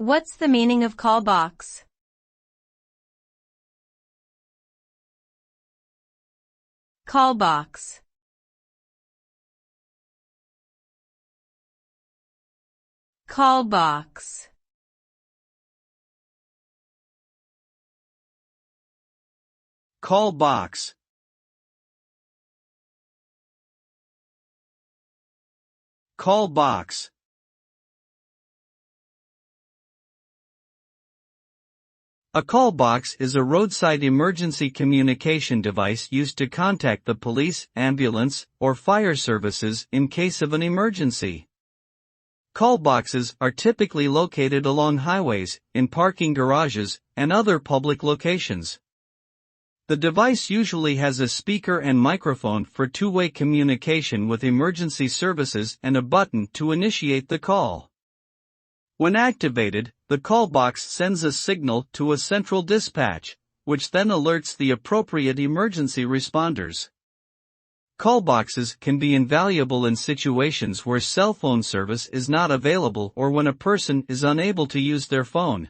What's the meaning of call box? Call box. Call box. Call box. Call box. A call box is a roadside emergency communication device used to contact the police, ambulance, or fire services in case of an emergency. Call boxes are typically located along highways, in parking garages, and other public locations. The device usually has a speaker and microphone for two-way communication with emergency services and a button to initiate the call. When activated, the call box sends a signal to a central dispatch, which then alerts the appropriate emergency responders. Call boxes can be invaluable in situations where cell phone service is not available or when a person is unable to use their phone.